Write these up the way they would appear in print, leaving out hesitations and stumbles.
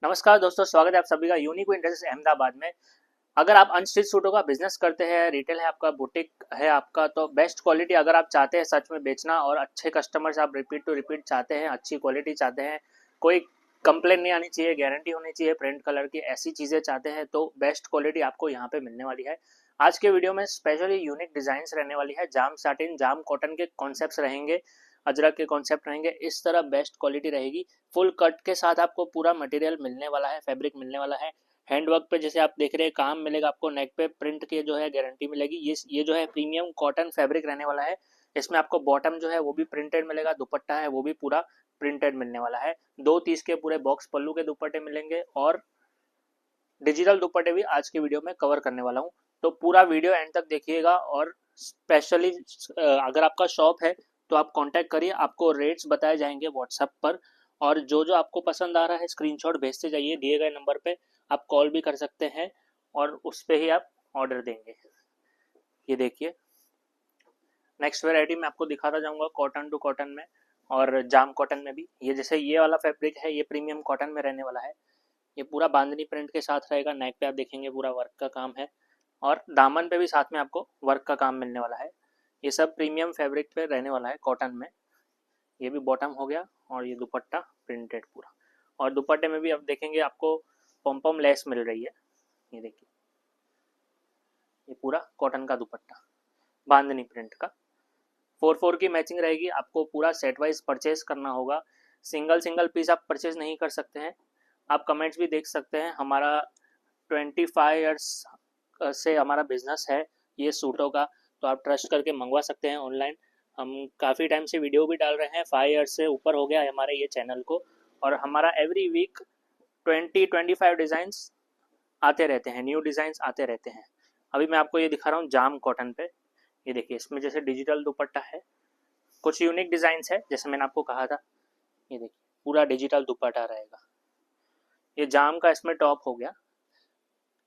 नमस्कार दोस्तों, स्वागत है आप सभी का यूनिक इंडस्ट्रीज अहमदाबाद में। अगर आप अनस्टिच सूटों का बिजनेस करते हैं, रिटेल है आपका, बुटीक है आपका, तो बेस्ट क्वालिटी अगर आप चाहते हैं सच में बेचना और अच्छे कस्टमर्स आप रिपीट टू रिपीट चाहते हैं, अच्छी क्वालिटी चाहते हैं, कोई कंप्लेन नहीं आनी चाहिए, गारंटी होनी चाहिए प्रिंट कलर की, ऐसी चीज़ें चाहते हैं तो बेस्ट क्वालिटी आपको यहाँ पे मिलने वाली है। आज के वीडियो में स्पेशली यूनिक डिजाइंस रहने वाली है, जाम साटिन जाम कॉटन के कॉन्सेप्ट रहेंगे, अजरक के कॉन्सेप्ट रहेंगे, इस तरह बेस्ट क्वालिटी रहेगी। फुल कट के साथ आपको पूरा मटेरियल मिलने वाला है, फैब्रिक मिलने वाला है। हैंडवर्क पे जैसे आप देख रहे हैं काम मिलेगा आपको, नेक पे प्रिंट के जो है गारंटी मिलेगी। ये जो है प्रीमियम कॉटन फैब्रिक रहने वाला है। इसमें आपको बॉटम जो है वो भी प्रिंटेड मिलेगा, दुपट्टा है वो भी पूरा प्रिंटेड मिलने वाला है। 2 30 के पूरे बॉक्स पल्लू के दुपट्टे मिलेंगे और डिजिटल दुपट्टे भी आज के वीडियो में कवर करने वाला हूँ। तो पूरा वीडियो एंड तक देखिएगा और स्पेशली अगर आपका शॉप है तो आप कांटेक्ट करिए, आपको रेट्स बताए जाएंगे व्हाट्सएप पर। और जो जो आपको पसंद आ रहा है स्क्रीनशॉट भेजते जाइए, दिए गए नंबर पे आप कॉल भी कर सकते हैं और उस पर ही आप ऑर्डर देंगे। ये देखिए, नेक्स्ट वेराइटी में आपको दिखाता जाऊंगा कॉटन टू कॉटन में और जाम कॉटन में भी। ये जैसे ये वाला फैब्रिक है, ये प्रीमियम कॉटन में रहने वाला है। ये पूरा बांधनी प्रिंट के साथ रहेगा, नेक पे आप देखेंगे पूरा वर्क का काम है और दामन पे भी साथ में आपको वर्क का काम मिलने वाला है। ये सब प्रीमियम फैब्रिक पे रहने वाला है कॉटन में। ये भी बॉटम हो गया और ये दुपट्टा प्रिंटेड पूरा। और दुपट्टे में भी आप देखेंगे आपको पॉम लेस मिल रही है। ये देखिए, ये पूरा कॉटन का दुपट्टा बांधनी प्रिंट का। 4/4 की मैचिंग रहेगी, आपको पूरा सेट वाइज परचेज करना होगा। सिंगल सिंगल पीस आप परचेज नहीं कर सकते हैं। आप कमेंट्स भी देख सकते हैं, हमारा 25 ईयर्स से हमारा बिजनेस है ये सूटों का, तो आप ट्रस्ट करके मंगवा सकते हैं ऑनलाइन। हम काफ़ी टाइम से वीडियो भी डाल रहे हैं, 5 ईयर्स से ऊपर हो गया है हमारे ये चैनल को। और हमारा एवरी वीक 20-25 डिज़ाइंस आते रहते हैं, न्यू डिज़ाइंस आते रहते हैं। अभी मैं आपको ये दिखा रहा हूँ जाम कॉटन पे। ये देखिए, इसमें जैसे डिजिटल दुपट्टा है, कुछ यूनिक डिज़ाइंस है जैसे मैंने आपको कहा था। ये देखिए, पूरा डिजिटल दुपट्टा रहेगा। ये जाम का इसमें टॉप हो गया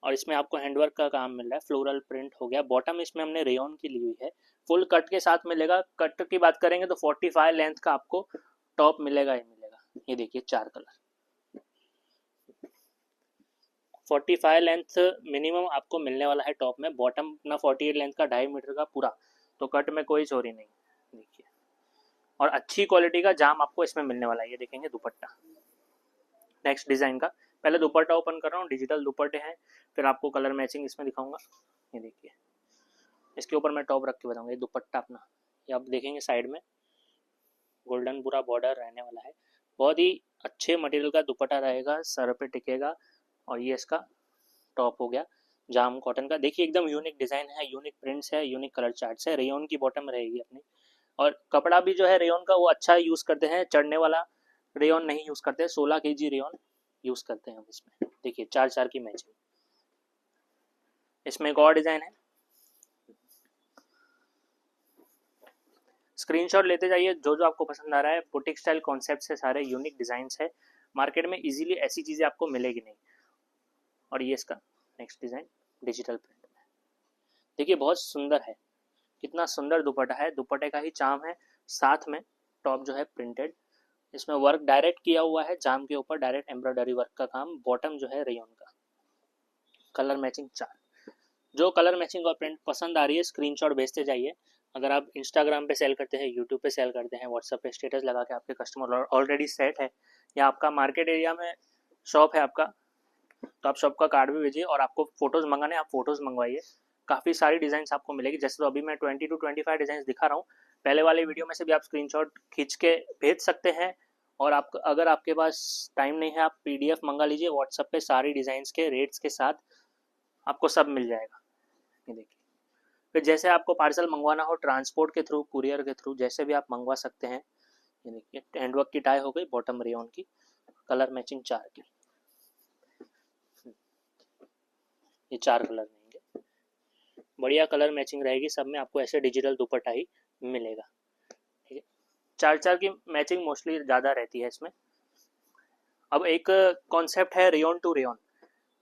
और इसमें आपको हैंडवर्क का काम मिल रहा है, फ्लोरल प्रिंट हो गया। बॉटम इसमें हमने रेयन की ली हुई है, फुल कट के साथ मिलेगा। कट की बात करेंगे तो 45 लेंथ का आपको टॉप मिलेगा ही मिलेगा। ये देखिए 4 कलर, 45 लेंथ मिनिमम आपको मिलने वाला है टॉप में। बॉटम अपना 48 लेंथ का 2.5 मीटर का पूरा, तो कट में कोई चोरी नहीं। देखिए, और अच्छी क्वालिटी का जाम आपको इसमें मिलने वाला है। ये देखेंगे दुपट्टा नेक्स्ट डिज़ाइन का। पहले दुपट्टा ओपन कर रहा हूँ, डिजिटल दुपट्टे हैं, फिर आपको कलर मैचिंग इसमें दिखाऊंगा। ये देखिए, इसके ऊपर मैं टॉप रख के बताऊंगा। ये दुपट्टा अपना, ये आप देखेंगे साइड में गोल्डन पूरा बॉर्डर रहने वाला है। बहुत ही अच्छे मटेरियल का दुपट्टा रहेगा, सर पे टिकेगा। और ये इसका टॉप हो गया जाम कॉटन का। देखिए एकदम यूनिक डिज़ाइन है, यूनिक प्रिंट्स है, यूनिक कलर चार्ट्स है। रेयन की बॉटम रहेगी अपनी, और कपड़ा भी जो है रेयन का वो अच्छा यूज़ करते हैं, चढ़ने वाला रेयन नहीं यूज़ करते। 16 kg रेयन यूज़ करते हैं हम इसमें। देखिए 4 की मैचिंग। इसमें एक और डिज़ाइन है, स्क्रीनशॉट लेते जाइए जो जो आपको पसंद आ रहा है। बुटीक स्टाइल कॉन्सेप्ट से सारे यूनिक डिज़ाइंस है, मार्केट में इजीली ऐसी चीज़ें आपको मिलेगी नहीं। और ये इसका नेक्स्ट डिज़ाइन डिजिटल प्रिंट में, देखिए बहुत सुंदर है, कितना सुंदर दुपट्टा है, दुपट्टे का ही चाम है। साथ में टॉप जो है प्रिंटेड, इसमें वर्क डायरेक्ट किया हुआ है जाम के ऊपर, डायरेक्ट एम्ब्रॉयडरी वर्क का काम। बॉटम जो है रेयन का, कलर मैचिंग 4। जो कलर मैचिंग और प्रिंट पसंद आ रही है स्क्रीनशॉट भेजते जाइए। अगर आप इंस्टाग्राम पे सेल करते हैं, यूट्यूब पे सेल करते हैं, व्हाट्सएप पे स्टेटस लगा के आपके कस्टमर ऑलरेडी सेट है, या आपका मार्केट एरिया में शॉप है आपका, तो आप शॉप का कार्ड भी भेजिए। और आपको फोटोज़ मंगाने, आप फोटोज़ मंगवाइए, काफ़ी सारी डिज़ाइंस आपको मिलेगी। जैसे तो अभी मैं 20-25 डिज़ाइन दिखा रहा हूँ, पहले वाले वीडियो में से भी आप स्क्रीनशॉट खींच के भेज सकते हैं। और आप अगर आपके पास टाइम नहीं है, आप PDF मंगा लीजिए व्हाट्सएप पे, सारी डिज़ाइंस के रेट्स के साथ आपको सब मिल जाएगा। ये देखिए, फिर जैसे आपको पार्सल मंगवाना हो ट्रांसपोर्ट के थ्रू, कुरियर के थ्रू, जैसे भी आप मंगवा सकते हैं। ये देखिए, हैंडवर्क की टाई हो गई, बॉटम रेयन की, कलर मैचिंग 4 की। ये 4 कलर रहेंगे, बढ़िया कलर मैचिंग रहेगी सब में। आपको ऐसे डिजिटल दुपट्टा ही मिलेगा। ठीक है, 4 की मैचिंग मोस्टली ज़्यादा रहती है इसमें। अब एक कॉन्सेप्ट है रेयन टू रेयन।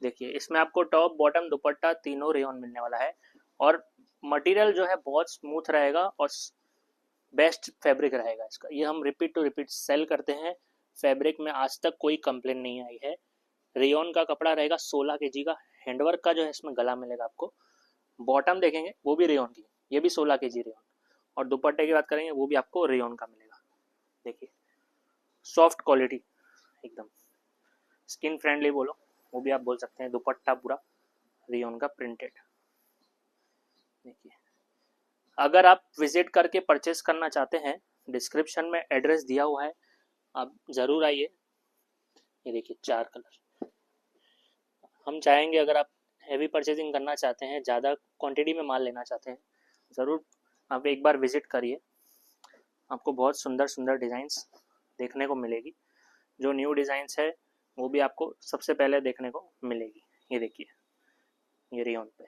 देखिए, इसमें आपको टॉप बॉटम दुपट्टा तीनों रेयन मिलने वाला है। और मटेरियल जो है बहुत स्मूथ रहेगा और बेस्ट फैब्रिक रहेगा इसका। ये हम रिपीट टू रिपीट सेल करते हैं, फैब्रिक में आज तक कोई कंप्लेन नहीं आई है। रेयन का कपड़ा रहेगा 16 kg का। हैंडवर्क का जो है इसमें गला मिलेगा आपको। बॉटम देखेंगे वो भी रेयन की, ये भी 16 kg रेयन। और दुपट्टे की बात करेंगे वो भी आपको रेयन का मिलेगा। देखिए सॉफ्ट क्वालिटी एकदम, स्किन फ्रेंडली बोलो वो भी आप बोल सकते हैं। दुपट्टा पूरा रेयन का प्रिंटेड। देखिए अगर आप विजिट करके परचेस करना चाहते हैं, डिस्क्रिप्शन में एड्रेस दिया हुआ है, आप ज़रूर आइए। ये देखिए 4 कलर। हम चाहेंगे अगर आप हैवी परचेजिंग करना चाहते हैं, ज़्यादा क्वांटिटी में माल लेना चाहते हैं, ज़रूर आप एक बार विजिट करिए। आपको बहुत सुंदर सुंदर डिज़ाइंस देखने को मिलेगी। जो न्यू डिज़ाइंस है वो भी आपको सबसे पहले देखने को मिलेगी। ये देखिए ये रेयन पे,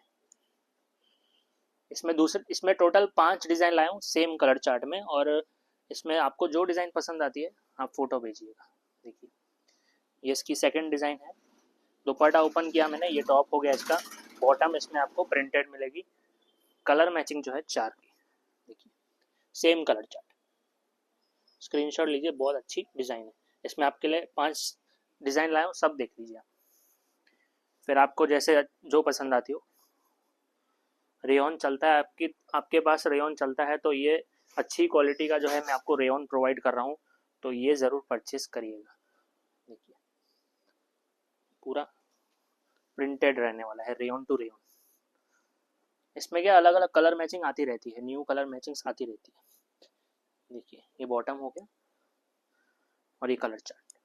इसमें टोटल 5 डिज़ाइन लाया हूँ सेम कलर चार्ट में। और इसमें आपको जो डिज़ाइन पसंद आती है आप फ़ोटो भेजिएगा। देखिए ये इसकी सेकंड डिज़ाइन है। दुपट्टा ओपन किया मैंने, ये टॉप हो गया इसका। बॉटम इसमें आपको प्रिंटेड मिलेगी। कलर मैचिंग जो है 4 की। देखिए सेम कलर चार्ट, स्क्रीनशॉट लीजिए, बहुत अच्छी डिज़ाइन है। इसमें आपके लिए 5 डिज़ाइन लाया हूँ, सब देख लीजिए आप, फिर आपको जैसे जो पसंद आती हो। रेयन चलता है आपके पास रेयन चलता है तो ये अच्छी क्वालिटी का जो है मैं आपको रेयन प्रोवाइड कर रहा हूँ, तो ये ज़रूर परचेस करिएगा। देखिए पूरा प्रिंटेड रहने वाला है, रेयन टू रेयन। इसमें क्या अलग अलग कलर मैचिंग आती रहती है, न्यू कलर मैचिंग्स आती रहती है। देखिए ये बॉटम हो गया और ये कलर चार्ट।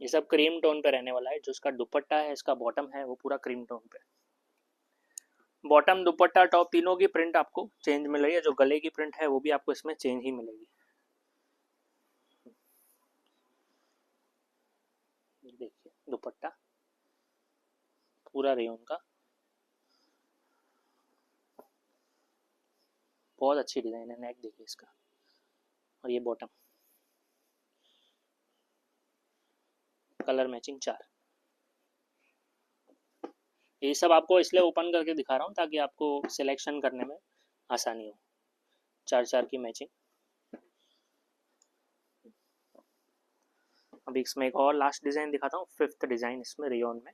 ये सब क्रीम टोन पे रहने वाला है। जो इसका दुपट्टा है, इसका बॉटम है, वो पूरा क्रीम टोन पे। बॉटम दुपट्टा टॉप तीनों की प्रिंट आपको चेंज मिल रही है। जो गले की प्रिंट है वो भी आपको इसमें चेंज ही मिलेगी। देखिए दुपट्टा पूरा रेयन का, बहुत अच्छी डिज़ाइन है। नेक देखिए इसका, और ये बॉटम, कलर मैचिंग 4। ये सब आपको इसलिए ओपन करके दिखा रहा हूँ ताकि आपको सिलेक्शन करने में आसानी हो। 4 की मैचिंग। अभी इसमें एक और लास्ट डिज़ाइन दिखाता हूँ, 5th डिज़ाइन इसमें रेयन में,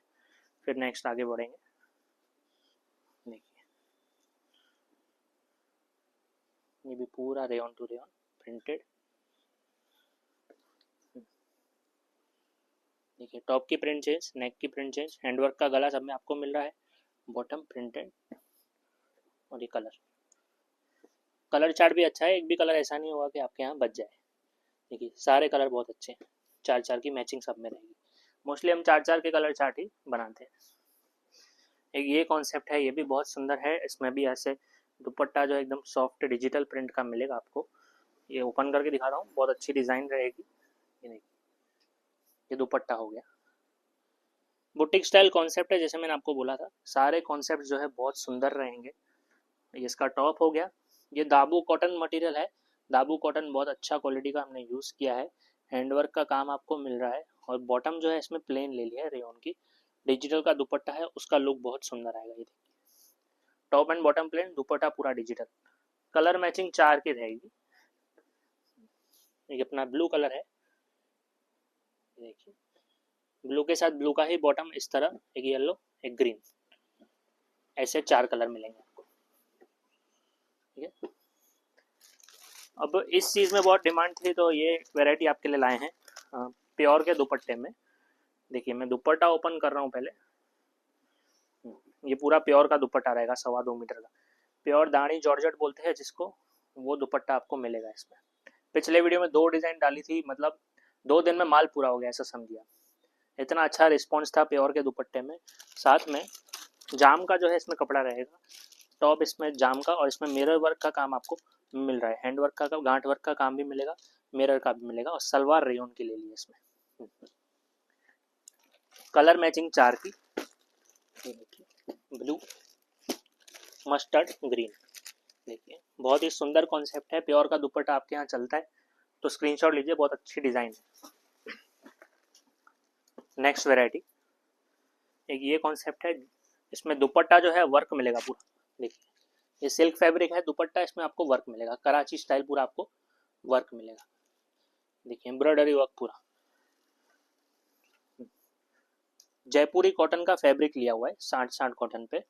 फिर नेक्स्ट आगे बढ़ेंगे। देखिए ये भी पूरा रेयन टू रेयन प्रिंटेड। देखिए टॉप की प्रिंट चेंज, नेक की प्रिंट चेंज, हैंडवर्क का गला सब में आपको मिल रहा है। बॉटम प्रिंटेड और ये कलर चार्ट भी अच्छा है। एक भी कलर ऐसा नहीं होगा कि आपके यहाँ बच जाए। देखिए सारे कलर बहुत अच्छे हैं। 4 की मैचिंग सब में रहेगी। मोस्टली हम 4 के कलर चार्ट ही बनाते हैं। एक ये कॉन्सेप्ट है, ये भी बहुत सुंदर है। इसमें भी ऐसे दुपट्टा जो एकदम सॉफ्ट डिजिटल प्रिंट का मिलेगा आपको। ये ओपन करके दिखा रहा हूँ, बहुत अच्छी डिज़ाइन रहेगी। ये देखिए ये दुपट्टा हो गया। बुटीक स्टाइल कॉन्सेप्ट है, जैसे मैंने आपको बोला था। सारे कॉन्सेप्ट जो है बहुत सुंदर रहेंगे। ये इसका टॉप हो गया। ये दाबू कॉटन मटेरियल है। दाबू कॉटन बहुत अच्छा क्वालिटी का हमने यूज़ किया है। हैंडवर्क का काम आपको मिल रहा है। और बॉटम जो है इसमें प्लेन ले लिया है रेयन की। डिजिटल का दुपट्टा है, उसका लुक बहुत सुंदर आएगा। ये देखिए टॉप एंड बॉटम प्लेन, दुपट्टा पूरा डिजिटल। कलर मैचिंग 4 की रहेगी। ये अपना ब्लू कलर है। देखिए ब्लू के साथ ब्लू का ही बॉटम, इस तरह एक येलो एक ग्रीन, ऐसे 4 कलर मिलेंगे आपको। ठीक है, अब इस चीज़ में बहुत डिमांड थी तो ये वैरायटी आपके लिए लाए हैं प्योर के दुपट्टे में। देखिए मैं दुपट्टा ओपन कर रहा हूँ पहले। ये पूरा प्योर का दुपट्टा रहेगा, 2.25 मीटर का। प्योर दाढ़ी जॉर्जेट बोलते हैं जिसको, वो दुपट्टा आपको मिलेगा इसमें। पिछले वीडियो में 2 डिज़ाइन डाली थी, मतलब 2 दिन में माल पूरा हो गया ऐसा समझिए। इतना अच्छा रिस्पॉन्स था प्योर के दुपट्टे में। साथ में जाम का जो है इसमें कपड़ा रहेगा। टॉप इसमें जाम का, और इसमें मिरर वर्क का काम आपको मिल रहा है। हैंड वर्क का, गांठ वर्क का काम भी मिलेगा, मिरर का भी मिलेगा। और सलवार रेयन की ले ली इसमें। कलर मैचिंग 4 की। Blue, mustard, green. देखिए बहुत ही सुंदर कॉन्सेप्ट है। प्योर का दुपट्टा आपके यहाँ चलता है तो स्क्रीनशॉट लीजिए, बहुत अच्छी डिज़ाइन है। नेक्स्ट वैरायटी एक ये कॉन्सेप्ट है, इसमें दुपट्टा जो है वर्क मिलेगा पूरा। देखिए ये सिल्क फैब्रिक है दुपट्टा, इसमें आपको वर्क मिलेगा, कराची स्टाइल पूरा आपको वर्क मिलेगा। देखिए एम्ब्रॉयडरी वर्क पूरा। जयपुरी कॉटन का फैब्रिक लिया हुआ है, 60 कॉटन पे।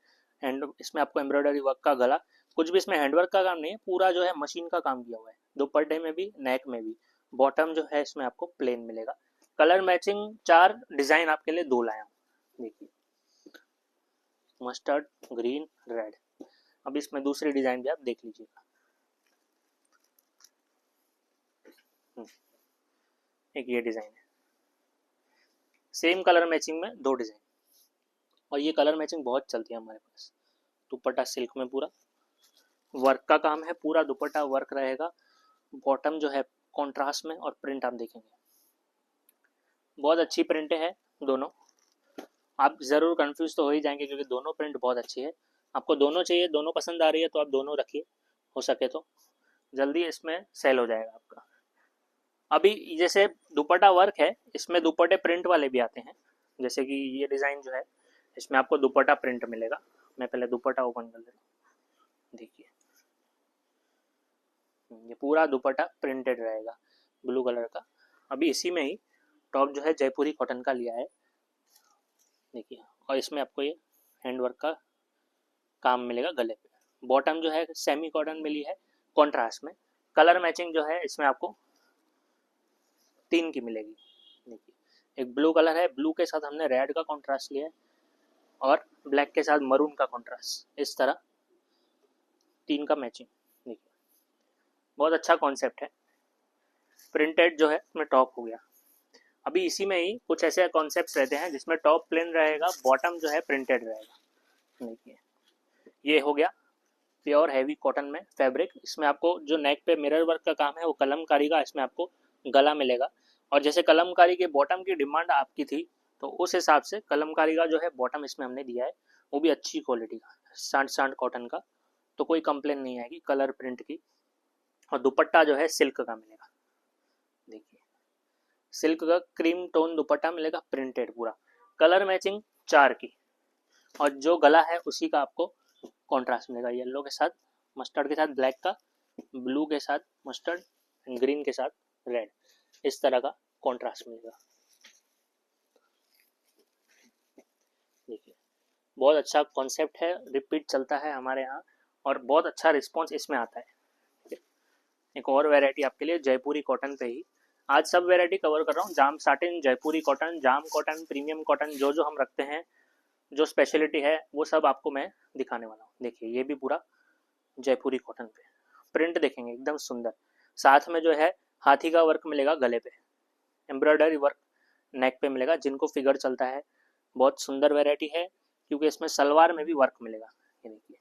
एंड इसमें आपको एम्ब्रॉयडरी वर्क का गला, कुछ भी इसमें हैंडवर्क का काम नहीं है, पूरा जो है मशीन का काम किया हुआ है, दुपट्टे में भी नेक में भी। बॉटम जो है इसमें आपको प्लेन मिलेगा। कलर मैचिंग 4 डिजाइन आपके लिए 2 लाया हूँ, देखिए मस्टर्ड, ग्रीन, रेड। अब इसमें दूसरी डिजाइन भी आप देख लीजिएगा। एक ये डिजाइन है, सेम कलर मैचिंग में 2 डिजाइन, और ये कलर मैचिंग बहुत चलती है हमारे पास। दुपट्टा सिल्क में पूरा वर्क का काम है, पूरा दुपट्टा वर्क रहेगा। बॉटम जो है कॉन्ट्रास्ट में, और प्रिंट आप देखेंगे बहुत अच्छी प्रिंट है दोनों। आप ज़रूर कंफ्यूज तो हो ही जाएंगे क्योंकि दोनों प्रिंट बहुत अच्छी है। आपको दोनों चाहिए, दोनों पसंद आ रही है तो आप दोनों रखिए, हो सके तो जल्दी इसमें सेल हो जाएगा आपका। अभी जैसे दुपट्टा वर्क है, इसमें दुपट्टे प्रिंट वाले भी आते हैं, जैसे कि ये डिज़ाइन जो है इसमें आपको दुपट्टा प्रिंट मिलेगा। मैं पहले दुपट्टा ओपन कर लेता हूँ, देखिए ये पूरा दुपट्टा प्रिंटेड रहेगा ब्लू कलर का। अभी इसी में ही टॉप जो है जयपुरी कॉटन का लिया है, देखिए, और इसमें आपको ये हैंडवर्क का काम मिलेगा गले पे। बॉटम जो है सेमी कॉटन मिली है कॉन्ट्रास्ट में। कलर मैचिंग जो है इसमें आपको 3 की मिलेगी, देखिए एक ब्लू कलर है, ब्लू के साथ हमने रेड का कॉन्ट्रास्ट लिया है, और ब्लैक के साथ मरून का कॉन्ट्रास्ट, इस तरह 3 का मैचिंग, देखिए बहुत अच्छा कॉन्सेप्ट है। प्रिंटेड जो है इसमें टॉप हो गया। अभी इसी में ही कुछ ऐसे कॉन्सेप्ट्स रहते हैं जिसमें टॉप प्लेन रहेगा, बॉटम जो है प्रिंटेड रहेगा, देखिए ये हो गया प्योर हैवी कॉटन में फैब्रिक। इसमें आपको जो नेक पे मिरर वर्क का काम है वो कलमकारी का इसमें आपको गला मिलेगा। और जैसे कलमकारी के बॉटम की डिमांड आपकी थी तो उस हिसाब से कलमकारी का जो है बॉटम इसमें हमने दिया है, वो भी अच्छी क्वालिटी का, 60 कॉटन का, तो कोई कंप्लेन नहीं आएगी कलर प्रिंट की। और दुपट्टा जो है सिल्क का मिलेगा, देखिए सिल्क का क्रीम टोन दुपट्टा मिलेगा, प्रिंटेड पूरा, कलर मैचिंग 4 की। और जो गला है उसी का आपको कॉन्ट्रास्ट मिलेगा, येलो के साथ मस्टर्ड के साथ ब्लैक का, ब्लू के साथ मस्टर्ड, ग्रीन के साथ रेड, इस तरह का कॉन्ट्रास्ट मिलेगा, देखिए बहुत अच्छा कॉन्सेप्ट है, रिपीट चलता है हमारे यहाँ और बहुत अच्छा रिस्पॉन्स इसमें आता है। एक और वैरायटी आपके लिए जयपुरी कॉटन पे ही, आज सब वैरायटी कवर कर रहा हूँ। जाम साटिन, जयपुरी कॉटन, जाम कॉटन, प्रीमियम कॉटन, जो जो हम रखते हैं, जो स्पेशलिटी है वो सब आपको मैं दिखाने वाला हूँ। देखिए ये भी पूरा जयपुरी कॉटन पे, प्रिंट देखेंगे एकदम सुंदर, साथ में जो है हाथी का वर्क मिलेगा गले पे, एम्ब्रॉयडरी वर्क नेक पे मिलेगा, जिनको फिगर चलता है। बहुत सुंदर वैरायटी है क्योंकि इसमें सलवार में भी वर्क मिलेगा, ये देखिए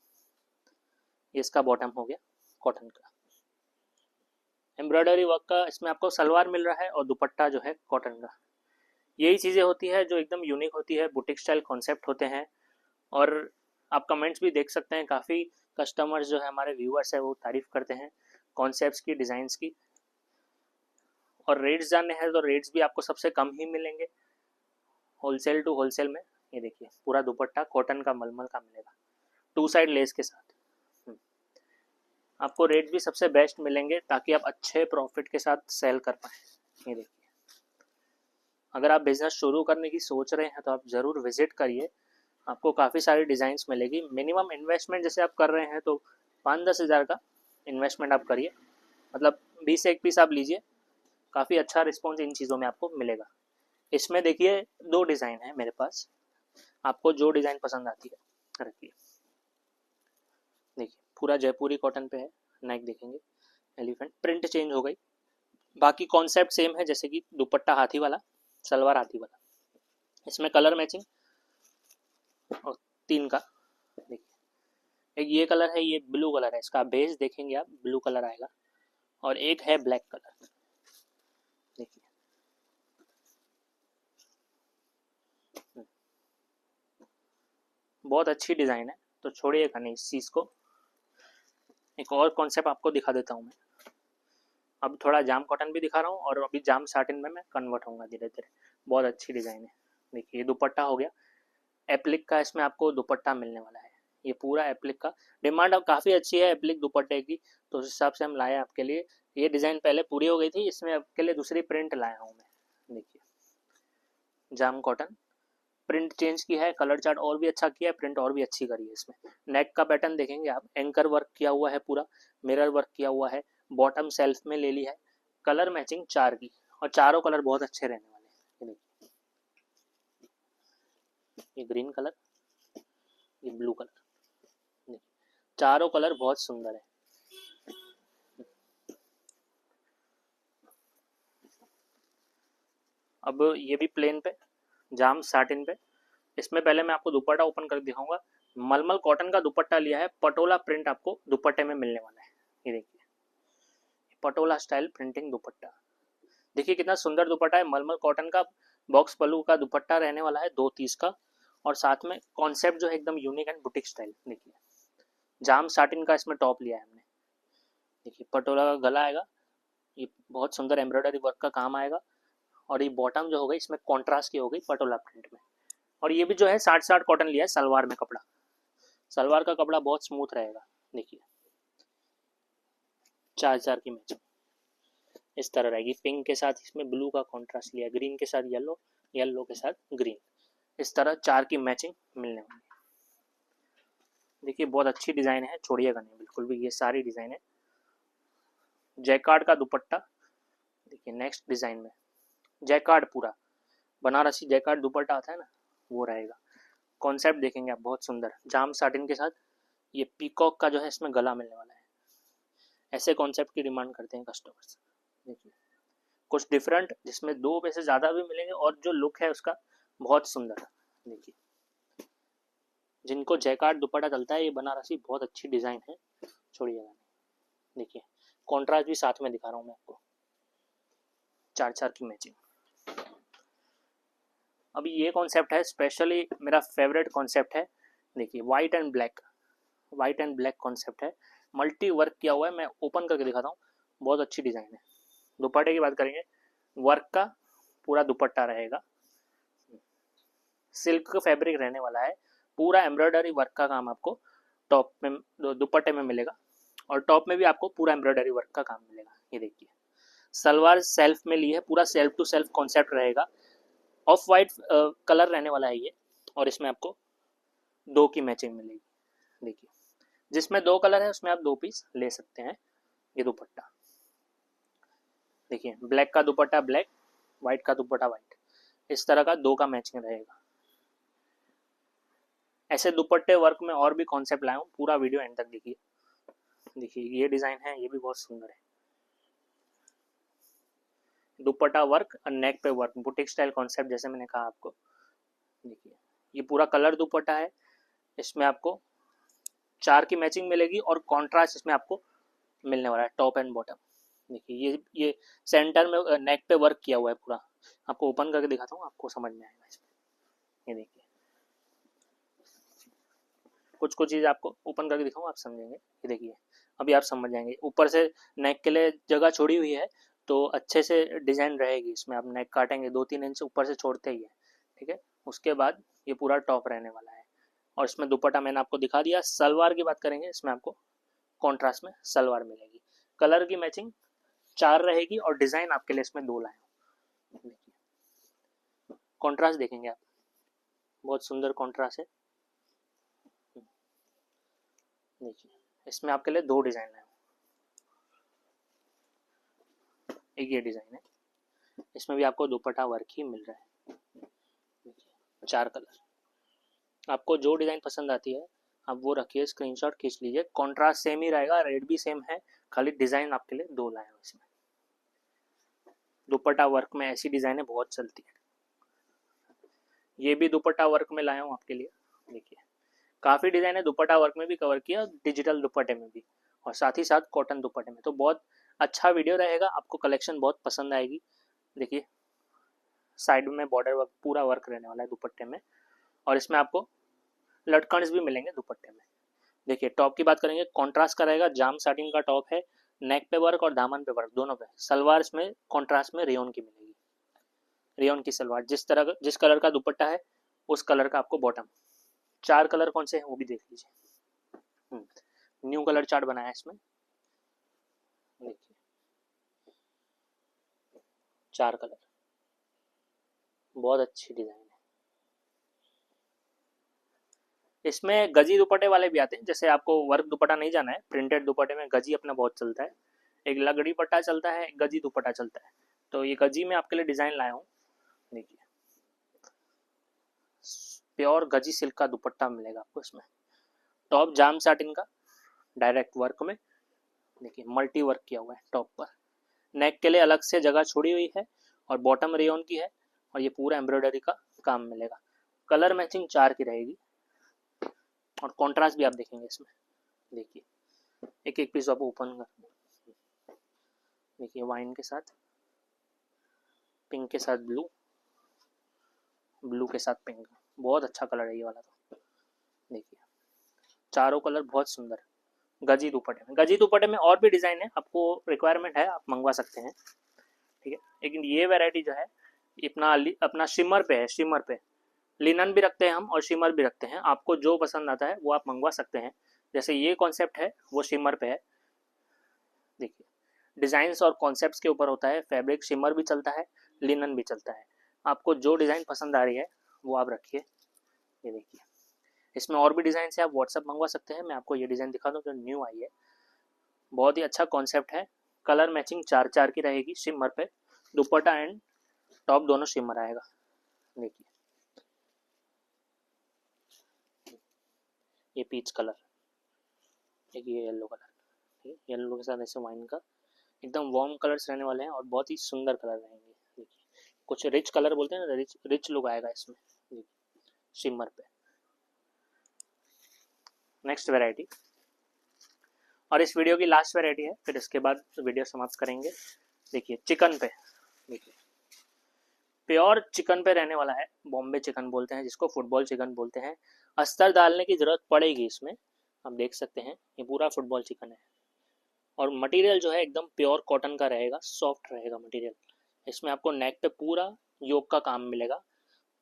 ये इसका बॉटम हो गया कॉटन का, एम्ब्रॉयडरी वर्क का इसमें आपको सलवार मिल रहा है और दुपट्टा जो है कॉटन का। यही चीज़ें होती है जो एकदम यूनिक होती है, बुटीक स्टाइल कॉन्सेप्ट होते हैं। और आप कमेंट्स भी देख सकते हैं, काफ़ी कस्टमर्स जो है हमारे व्यूअर्स है वो तारीफ करते हैं कॉन्सेप्ट्स की, डिज़ाइंस की। और रेट्स जानने हैं तो रेट्स भी आपको सबसे कम ही मिलेंगे होलसेल टू होलसेल में। ये देखिए पूरा दुपट्टा कॉटन का मलमल का मिलेगा 2 साइड लेस के साथ। आपको रेट भी सबसे बेस्ट मिलेंगे ताकि आप अच्छे प्रॉफिट के साथ सेल कर पाएँ। ये देखिए अगर आप बिज़नेस शुरू करने की सोच रहे हैं तो आप ज़रूर विज़िट करिए, आपको काफ़ी सारी डिज़ाइंस मिलेगी। मिनिमम इन्वेस्टमेंट जैसे आप कर रहे हैं तो 5-10 हज़ार का इन्वेस्टमेंट आप करिए, मतलब 20 से 1 पीस आप लीजिए, काफ़ी अच्छा रिस्पॉन्स इन चीज़ों में आपको मिलेगा। इसमें देखिए 2 डिज़ाइन है मेरे पास, आपको जो डिज़ाइन पसंद आती है रखिए। देखिए पूरा जयपुरी कॉटन पे है, नेक देखेंगे एलिफेंट, प्रिंट चेंज हो गई, बाकी कॉन्सेप्ट सेम है, जैसे कि दुपट्टा हाथी वाला, सलवार हाथी वाला। इसमें कलर मैचिंग और 3 का, देखिए एक ये कलर है, ये ब्लू कलर है, इसका बेस देखेंगे आप ब्लू कलर आएगा, और एक है ब्लैक कलर, देखिए बहुत अच्छी डिज़ाइन है, तो छोड़िएगा नहीं इस चीज़ को। एक और कॉन्सेप्ट आपको दिखा देता हूँ मैं, अब थोड़ा जाम कॉटन भी दिखा रहा हूँ और अभी जाम साटिन में मैं कन्वर्ट होऊंगा धीरे धीरे। बहुत अच्छी डिज़ाइन है, देखिए ये दुपट्टा हो गया एप्लिक का, इसमें आपको दुपट्टा मिलने वाला है। ये पूरा एप्लिक का, डिमांड अब काफ़ी अच्छी है एप्लिक दुपट्टे की, तो उस हिसाब से हम लाए आपके लिए। ये डिज़ाइन पहले पूरी हो गई थी, इसमें आपके लिए दूसरी प्रिंट लाया हूँ मैं, देखिए जाम कॉटन, प्रिंट चेंज किया है, कलर चार्ट और भी अच्छा किया है, प्रिंट और भी अच्छी करी है इसमें। नेक का पैटर्न देखेंगे आप, एंकर वर्क किया हुआ है, पूरा मिरर वर्क किया हुआ है, बॉटम सेल्फ में ले ली है, कलर मैचिंग 4 की, और चारों कलर बहुत अच्छे रहने वाले हैं। ये ग्रीन कलर, ये ब्लू कलर, चारों कलर बहुत सुंदर है। अब ये भी प्लेन पे, जाम साटिन पे। इसमें पहले मैं आपको दुपट्टा ओपन कर दिखाऊंगा। मलमल कॉटन का दुपट्टा लिया है, पटोला प्रिंट आपको दुपट्टे में मिलने वाला है। ये देखिए, पटोला स्टाइल प्रिंटिंग दुपट्टा, देखिए कितना सुंदर दुपट्टा है। मलमल कॉटन का बॉक्स पल्लू का दुपट्टा रहने वाला है 2 30 का, और साथ में कॉन्सेप्ट जो है एकदम यूनिक एंड बुटीक स्टाइल। देखिए जाम साटिन का इसमें टॉप लिया है हमने। देखिए पटोला का गला आएगा, ये बहुत सुंदर एम्ब्रॉयडरी वर्क का काम आएगा, और ये बॉटम जो हो गई इसमें कॉन्ट्रास्ट की हो गई पटोला प्रिंट में। और ये भी जो है 60-60 कॉटन लिया है सलवार में कपड़ा, सलवार का कपड़ा बहुत स्मूथ रहेगा। देखिए 4-4 की मैचिंग इस तरह रहेगी, पिंक के साथ इसमें ब्लू का कॉन्ट्रास्ट लिया, ग्रीन के साथ येलो, येलो के साथ ग्रीन, इस तरह 4 की मैचिंग मिलने वाली है। देखिए बहुत अच्छी डिजाइन है, छोड़िएगा नहीं बिल्कुल भी, ये सारी डिजाइन है। जैकार्ड का दुपट्टा, देखिए नेक्स्ट डिजाइन में जैकार्ड, पूरा बनारसी जैकार्ड दुपट्टा आता है ना, वो रहेगा। कॉन्सेप्ट देखेंगे आप, बहुत सुंदर जाम साटिन के साथ ये पीकॉक का जो है इसमें गला मिलने वाला है। ऐसे कॉन्सेप्ट की डिमांड करते हैं कस्टमर्स। देखिए कुछ डिफरेंट, जिसमें 2 पैसे ज़्यादा भी मिलेंगे, और जो लुक है उसका बहुत सुंदर। देखिए जिनको जैकार्ड दुपट्टा चलता है, ये बनारसी बहुत अच्छी डिज़ाइन है, छोड़िएगा नहीं। देखिए कॉन्ट्रास्ट भी साथ में दिखा रहा हूँ मैं आपको, 4-4 की मैचिंग। अभी ये कॉन्सेप्ट है स्पेशली मेरा फेवरेट कॉन्सेप्ट है। देखिए white and black, white and black concept है, मल्टी वर्क किया हुआ है। मैं ओपन करके दिखाता हूँ, बहुत अच्छी डिज़ाइन है। दुपट्टे की बात करेंगे, वर्क का पूरा दुपट्टा रहेगा, सिल्क का फैब्रिक रहने वाला है, पूरा एम्ब्रॉयडरी वर्क का काम आपको टॉप में दुपट्टे में मिलेगा, और टॉप में भी आपको पूरा एम्ब्रॉयडरी वर्क का काम मिलेगा। ये देखिए सलवार सेल्फ में ली है, पूरा सेल्फ टू सेल्फ कॉन्सेप्ट रहेगा, ऑफ वाइट कलर रहने वाला है ये, और इसमें आपको 2 की मैचिंग मिलेगी। देखिए जिसमें 2 कलर है उसमें आप 2 पीस ले सकते हैं। ये दुपट्टा देखिए, ब्लैक का दुपट्टा ब्लैक, व्हाइट का दुपट्टा व्हाइट, इस तरह का 2 का मैचिंग रहेगा। ऐसे दुपट्टे वर्क में और भी कॉन्सेप्ट लाया हूँ, पूरा वीडियो एंड तक देखिए। देखिए ये डिजाइन है, ये भी बहुत सुंदर है, दुपट्टा वर्क और नेक पे वर्क, बुटीक स्टाइल कॉन्सेप्ट जैसे मैंने कहा आपको। देखिए ये पूरा कलर दुपट्टा है, इसमें आपको 4 की मैचिंग मिलेगी, और कॉन्ट्रास्ट इसमें आपको मिलने वाला है टॉप एंड बॉटम। देखिए ये सेंटर में नेक पे वर्क किया हुआ है पूरा, आपको ओपन करके दिखाता हूँ, आपको समझ में आएगा इसमें। ये देखिए कुछ कुछ चीज़ आपको ओपन करके दिखाऊँ, आप समझेंगे। ये देखिए अभी आप समझ जाएंगे, ऊपर से नेक के लिए जगह छोड़ी हुई है, तो अच्छे से डिज़ाइन रहेगी इसमें। आप नेक काटेंगे 2-3 इंच ऊपर से छोड़ते ही है, ठीक है। उसके बाद ये पूरा टॉप रहने वाला है, और इसमें दुपट्टा मैंने आपको दिखा दिया। सलवार की बात करेंगे, इसमें आपको कॉन्ट्रास्ट में सलवार मिलेगी, कलर की मैचिंग 4 रहेगी, और डिज़ाइन आपके लिए इसमें 2 लाए हूँ। देखिए कॉन्ट्रास्ट देखेंगे आप, बहुत सुंदर कॉन्ट्रास्ट है। देखिए इसमें आपके लिए 2 डिज़ाइन है, एक ये डिज़ाइन है, इसमें भी आपको दुपट्टा वर्क ही मिल रहा है। देखिए 4 कलर, आपको जो डिज़ाइन पसंद आती है आप वो रखिए, स्क्रीनशॉट खींच लीजिए। कॉन्ट्रास्ट सेम ही रहेगा, रेट भी सेम है, खाली डिज़ाइन आपके लिए 2 लाए हैं इसमें। दुपट्टा वर्क में ऐसी डिज़ाइनें बहुत चलती है, ये भी दुपट्टा वर्क में लाया हूँ आपके लिए। देखिए काफ़ी डिज़ाइन है, दुपट्टा वर्क में भी कवर किया, डिजिटल दुपट्टे में भी, और साथ ही साथ कॉटन दुपट्टे में। तो बहुत अच्छा वीडियो रहेगा, आपको कलेक्शन बहुत पसंद आएगी। देखिए साइड में बॉर्डर वर्क, पूरा वर्क रहने वाला है दुपट्टे में, और इसमें आपको लटकन्स भी मिलेंगे दुपट्टे में। देखिए टॉप की बात करेंगे, कॉन्ट्रास्ट का रहेगा, जाम साटिन का टॉप है, नेक पे वर्क और दामन पे वर्क दोनों पे। सलवार इसमें कॉन्ट्रास्ट में रेयन की मिलेगी, रेयन की सलवार, जिस कलर का दुपट्टा है उस कलर का आपको बॉटम। 4 कलर कौन से हैं वो भी देख लीजिए, न्यू कलर चार्ट बनाया है इसमें। देखिए 4 कलर, बहुत अच्छी डिज़ाइन है। इसमें गजी दुपट्टे वाले भी आते हैं, जैसे आपको वर्क दुपट्टा नहीं जाना है, प्रिंटेड दुपट्टे में गजी अपना बहुत चलता है, एक लगड़ी पट्टा चलता है, एक गजी दुपट्टा चलता है। तो ये गजी में आपके लिए डिज़ाइन लाया हूँ, देखिए प्योर गजी सिल्क का दुपट्टा मिलेगा आपको इसमें। टॉप जाम साटिन का डायरेक्ट वर्क में, देखिए मल्टी वर्क किया हुआ है टॉप पर, नेक के लिए अलग से जगह छोड़ी हुई है और बॉटम रेयन की है, और ये पूरा एम्ब्रॉयडरी का काम मिलेगा। कलर मैचिंग 4 की रहेगी और कॉन्ट्रास्ट भी आप देखेंगे इसमें, देखिए एक एक पीस आप ओपन कर, देखिए वाइन के साथ, पिंक के साथ ब्लू, ब्लू के साथ पिंक, बहुत अच्छा कलर है ये वाला। तो देखिए चारों कलर बहुत सुंदर, गजी दुपट्टे में। गजी दुपट्टे में और भी डिज़ाइन है, आपको रिक्वायरमेंट है आप मंगवा सकते हैं, ठीक है। लेकिन ये वैरायटी जो है अपना शिमर पे है, शिमर पे लिनन भी रखते हैं हम और शिमर भी रखते हैं, आपको जो पसंद आता है वो आप मंगवा सकते हैं। जैसे ये कॉन्सेप्ट है वो शिमर पे है, देखिए डिज़ाइंस और कॉन्सेप्ट्स के ऊपर होता है, फैब्रिक शिमर भी चलता है, लिनन भी चलता है, आपको जो डिज़ाइन पसंद आ रही है वो आप रखिए। ये देखिए इसमें और भी डिज़ाइन से आप व्हाट्सअप मंगवा सकते हैं। मैं आपको ये डिज़ाइन दिखा दूँ जो न्यू आई है, बहुत ही अच्छा कॉन्सेप्ट है, कलर मैचिंग 4 की रहेगी शिमर पे, दुपट्टा एंड टॉप दोनों शिमर आएगा। देखिए ये पीच कलर, एक ये येलो कलर, ठीक है, येलो के साथ ऐसे वाइन का एकदम वार्म कलर्स रहने वाले हैं और बहुत ही सुंदर कलर रहेंगे। देखिए कुछ रिच कलर बोलते हैं ना, रिच लुक आएगा इसमें, देखिए शिमर पे। नेक्स्ट वैरायटी और इस वीडियो की लास्ट वैरायटी है, फिर इसके बाद वीडियो समाप्त करेंगे। देखिए चिकन पे, देखिए प्योर चिकन पे रहने वाला है, बॉम्बे चिकन बोलते हैं जिसको, फुटबॉल चिकन बोलते हैं। अस्तर डालने की ज़रूरत पड़ेगी इसमें, आप देख सकते हैं ये पूरा फुटबॉल चिकन है और मटेरियल जो है एकदम प्योर कॉटन का रहेगा, सॉफ्ट रहेगा मटेरियल। इसमें आपको नेक पे पूरा योक का काम मिलेगा।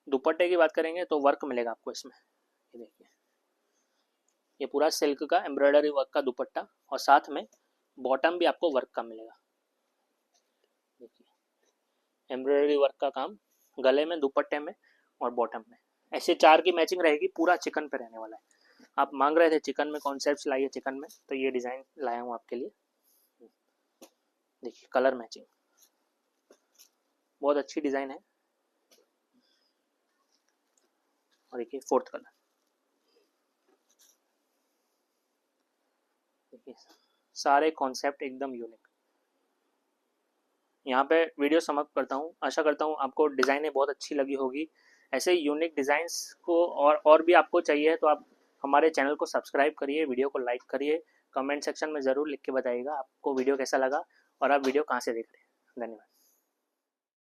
दुपट्टे की बात करेंगे तो वर्क मिलेगा आपको इसमें, ये देखिए ये पूरा सिल्क का एम्ब्रॉयडरी वर्क का दुपट्टा और साथ में बॉटम भी आपको वर्क का मिलेगा। देखिए एम्ब्रॉयडरी वर्क का काम गले में, दुपट्टे में और बॉटम में, ऐसे 4 की मैचिंग रहेगी, पूरा चिकन पे रहने वाला है। आप मांग रहे थे चिकन में कॉन्सेप्ट्स लाइए चिकन में, तो ये डिज़ाइन लाया हूँ आपके लिए। देखिए कलर मैचिंग बहुत अच्छी डिज़ाइन है और देखिए 4th कलर, देखिए सारे कॉन्सेप्ट एकदम यूनिक। यहाँ पे वीडियो समाप्त करता हूँ, आशा करता हूँ आपको डिज़ाइनें बहुत अच्छी लगी होगी। ऐसे यूनिक डिज़ाइंस को और भी आपको चाहिए तो आप हमारे चैनल को सब्सक्राइब करिए, वीडियो को लाइक करिए, कमेंट सेक्शन में ज़रूर लिख के बताइएगा आपको वीडियो कैसा लगा और आप वीडियो कहाँ से देख रहे हैं। धन्यवाद।